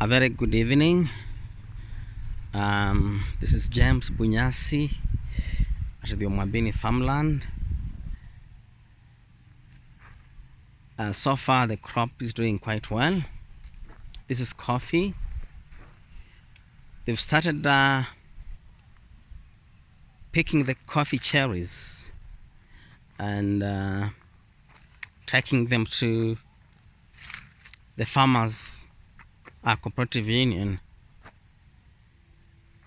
A very good evening. This is James Bunyasi at the Omwabini Farmland. So far the crop is doing quite well. This is coffee. They've started picking the coffee cherries and taking them to the farmers cooperative union.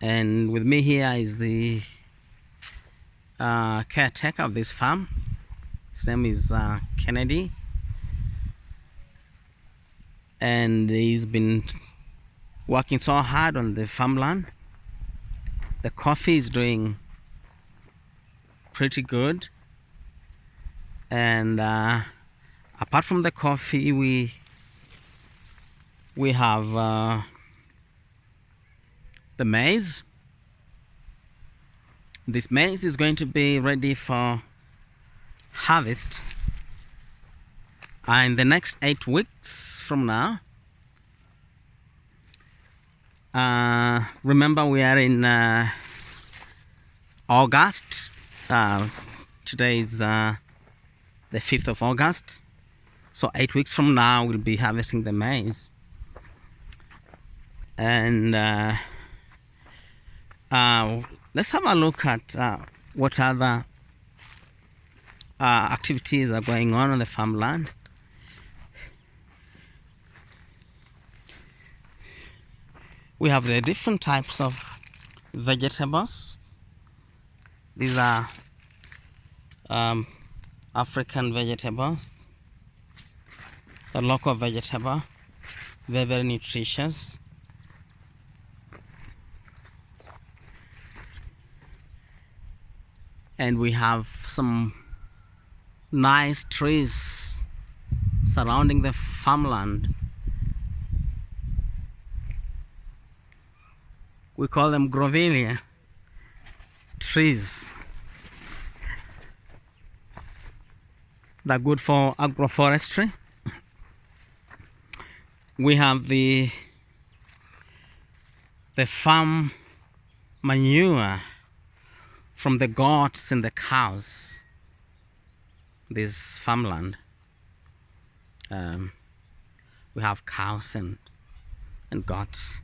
And with me here is the caretaker of this farm. His name is Kennedy, and he's been working so hard on the farmland. The coffee is doing pretty good, and apart from the coffee, we have the maize. This maize is going to be ready for harvest in the next 8 weeks from now. Remember, we are in August. Today is the 5th of August, so 8 weeks from now we'll be harvesting the maize. And let's have a look at what other activities are going on the farmland. We have the different types of vegetables. These are African vegetables, the local vegetable, very, very nutritious. And we have some nice trees surrounding the farmland. We call them grevillea trees. They're good for agroforestry. We have the farm manure from the goats and the cows. This farmland, we have cows and goats,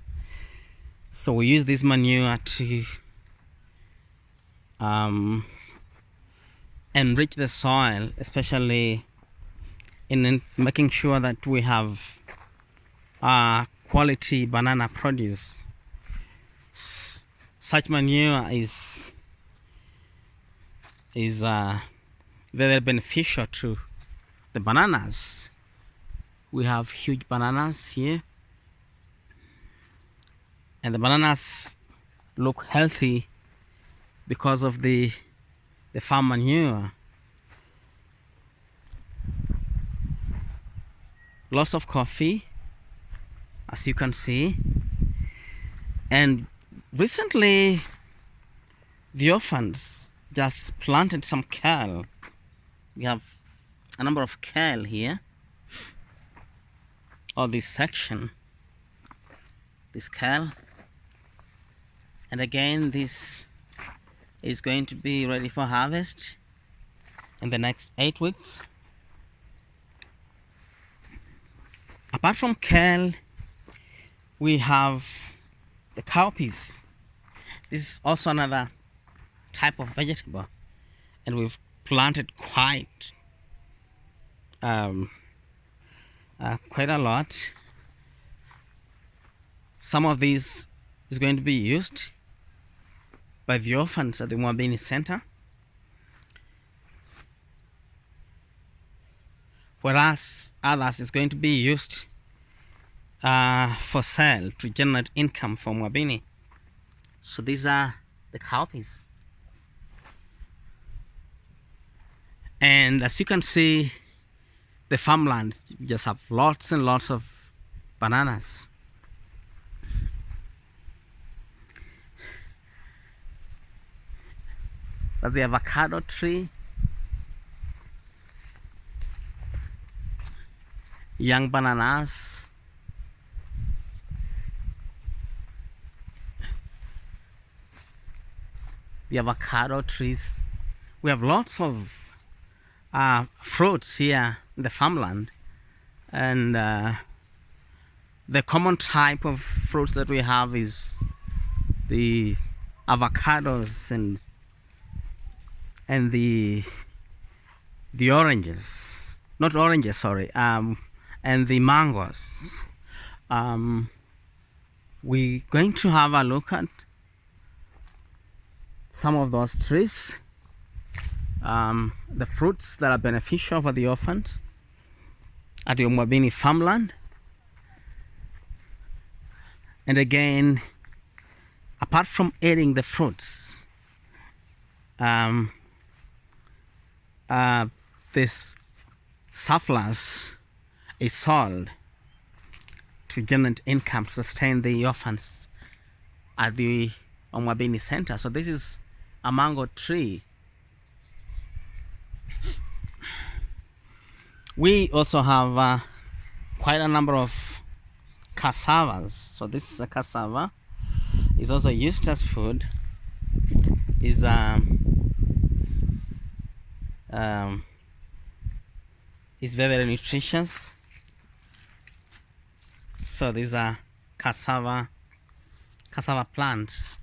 so we use this manure to enrich the soil, especially in making sure that we have quality banana produce. Such manure is very beneficial to the bananas. We have huge bananas here, and the bananas look healthy because of the farm manure. Lots of coffee, as you can see, and recently the Orphans just planted some kale. We have a number of kale here, or this section, this kale. And again, this is going to be ready for harvest in the next 8 weeks. Apart from kale, we have the cowpeas. This is also another type of vegetable, and we've planted quite a lot. Some of these is going to be used by the orphans at the Omwabini Center, whereas others is going to be used for sale to generate income for Omwabini. So these are the cowpeas. And as you can see, the farmlands just have lots and lots of bananas. That's the avocado tree. Young bananas. the avocado trees. We have lots of fruits here in the farmland, and the common type of fruits that we have is the avocados and the oranges, not oranges, sorry, and the mangoes. We're going to have a look at some of those trees, the fruits that are beneficial for the orphans at the Omwabini farmland. And again, apart from eating the fruits, this surplus is sold to generate income to sustain the orphans at the Omwabini center. So this is a mango tree. We also have quite a number of cassavas. So this is a cassava. It's also used as food. Is very nutritious. So these are cassava plants.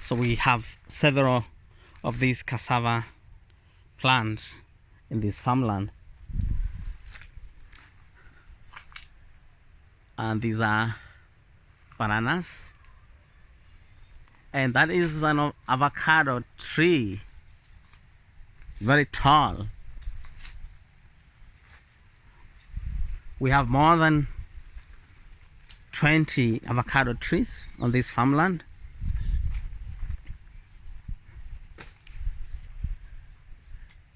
So we have several of these cassava plants in this farmland. And these are bananas. And that is an avocado tree, very tall. We have more than 20 avocado trees on this farmland.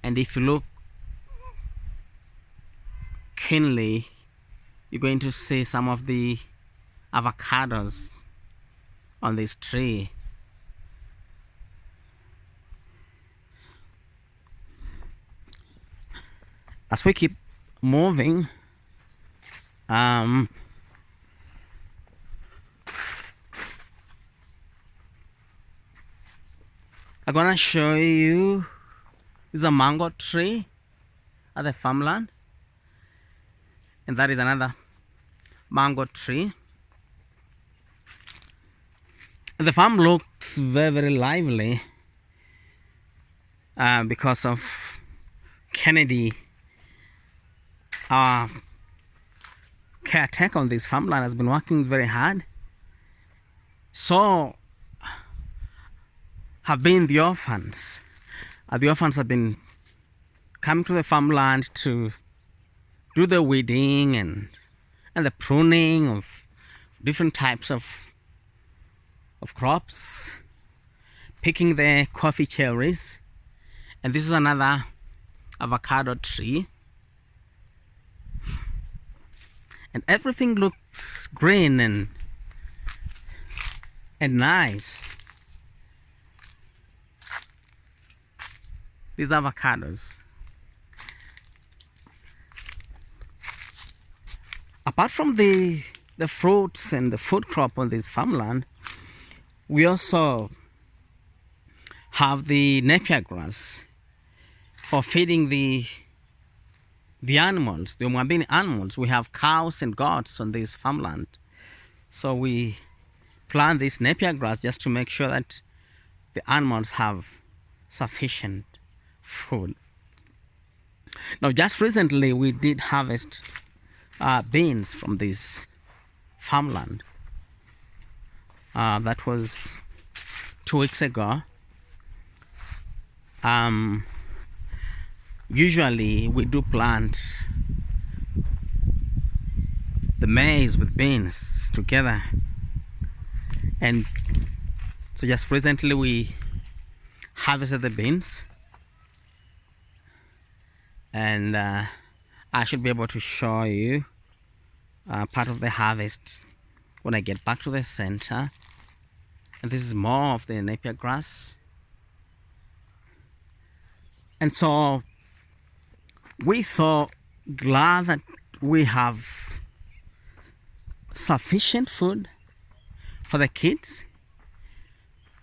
And if you look keenly, you're going to see some of the avocados on this tree. As we keep moving, I'm gonna show you, this is a mango tree at the farmland, and that is another mango tree. The farm looks very, very lively because of Kennedy. Our caretaker on this farmland has been working very hard. So have been the orphans. The orphans have been coming to the farmland to do the weeding and the pruning of different types of crops, picking the coffee cherries. And this is another avocado tree. And everything looks green and nice. These avocados. Apart from the fruits and the food crop on this farmland, we also have the napier grass for feeding the animals, the Omwabini animals. We have cows and goats on this farmland. So we plant this napier grass just to make sure that the animals have sufficient food. Now, just recently we did harvest beans from this farmland. That was 2 weeks ago. Usually we do plant the maize with beans together, and so just recently we harvested the beans, and I should be able to show you part of the harvest when I get back to the center. And this is more of the napier grass. And so we're so glad that we have sufficient food for the kids,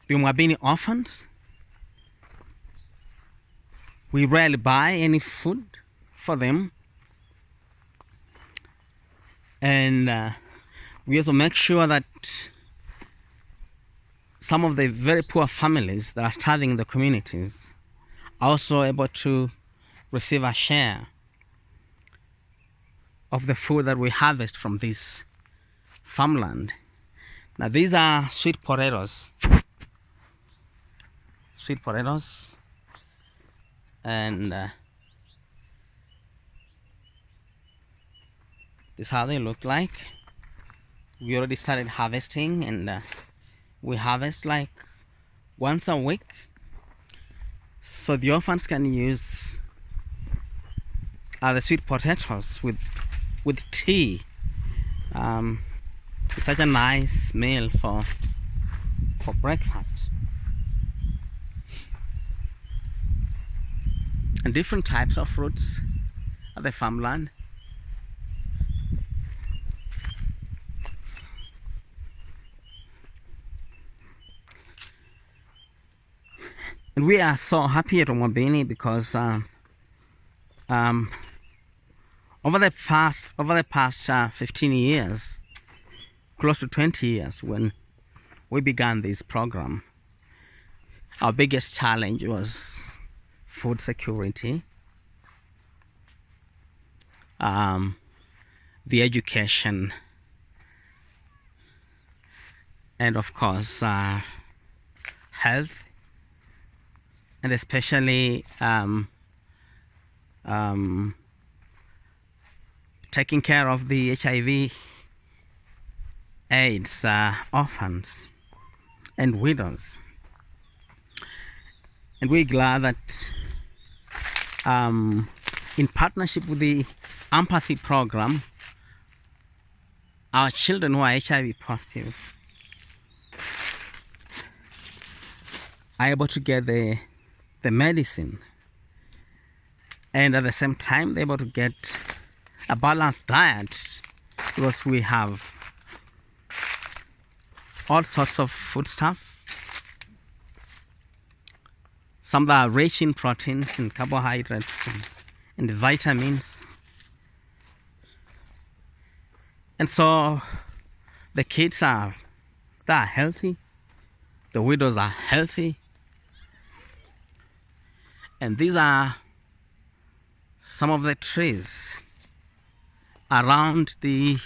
the Omwabini orphans, We rarely buy any food for them. And we also make sure that some of the very poor families that are starving in the communities are also able to receive a share of the food that we harvest from this farmland. Now these are sweet potatoes. Sweet potatoes. And this is how they look like. We already started harvesting, and we harvest like once a week, so the orphans can use the sweet potatoes with tea. It's such a nice meal for breakfast. And different types of fruits at the farmland. And we are so happy at Omwabini because over the past 15 years, close to 20 years, when we began this program, our biggest challenge was food security, the education, and of course health, and especially taking care of the HIV/AIDS orphans and widows. And we're glad that in partnership with the Empathy program, our children who are HIV positive are able to get the medicine, and at the same time they're able to get a balanced diet, because we have all sorts of food stuff, some that are rich in proteins and carbohydrates and vitamins. And so the kids are healthy, the widows are healthy. And these are some of the trees around the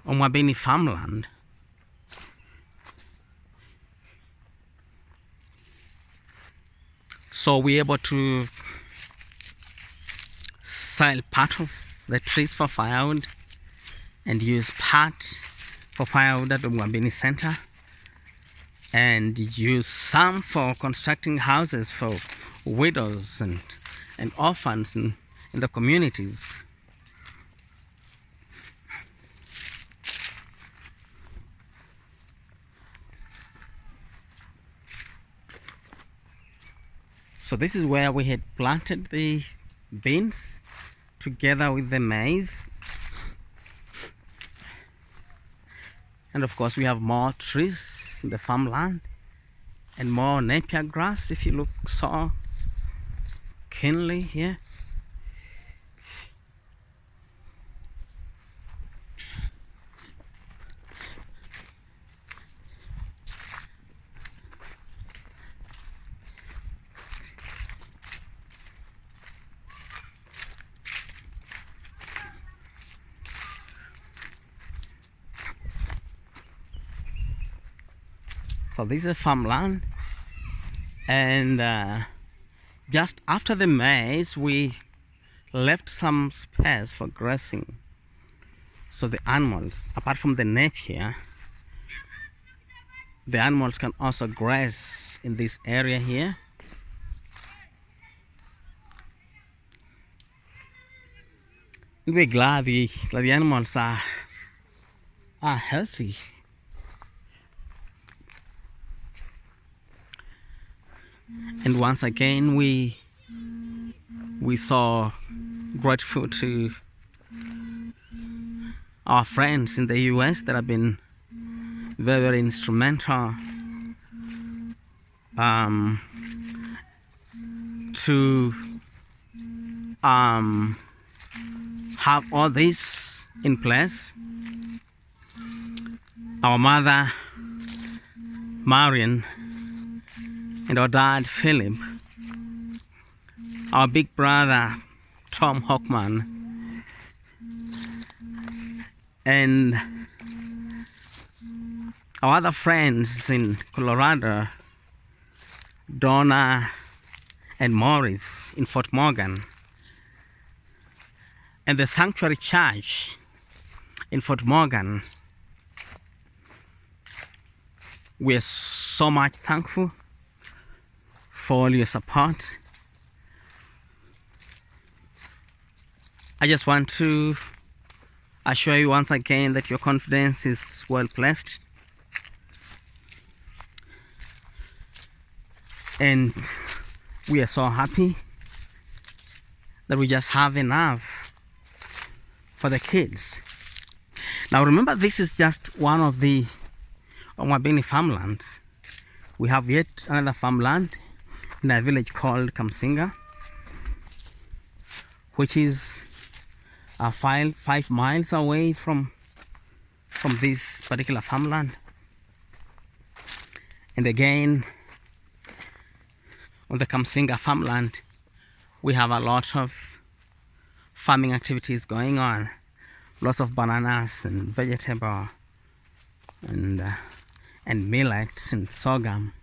Omwabini farmland. So we're able to sell part of the trees for firewood and use part for firewood at the Omwabini Center, and use some for constructing houses for widows and orphans in the communities. So this is where we had planted the beans together with the maize. And of course we have more trees in the farmland and more napier grass, if you look so keenly here. So this is farmland, and just after the maize we left some space for grazing, so the animals, apart from the napier, the animals can also graze in this area here. We're glad the animals are healthy. And once again we saw grateful to our friends in the US that have been very, very to have all this in place. Our mother Marion and our dad Philip, our big brother Tom Hockman, and our other friends in Colorado, Donna and Morris in Fort Morgan, and the Sanctuary Church in Fort Morgan. We are so much thankful for all your support. I just want to assure you once again that your confidence is well placed, and we are so happy that we just have enough for the kids. Now remember, this is just one of the Omwabini farmlands. We have yet another farmland in a village called Kamsinga, which is 5 miles away from this particular farmland. And again, on the Kamsinga farmland, we have a lot of farming activities going on. Lots of bananas and vegetable and millet and sorghum.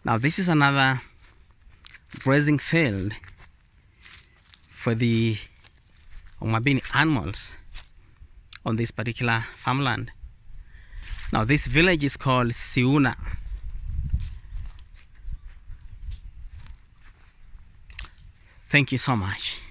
Now this is another grazing field for the Omwabini animals on this particular farmland. Now this village is called Siuna. Thank you so much.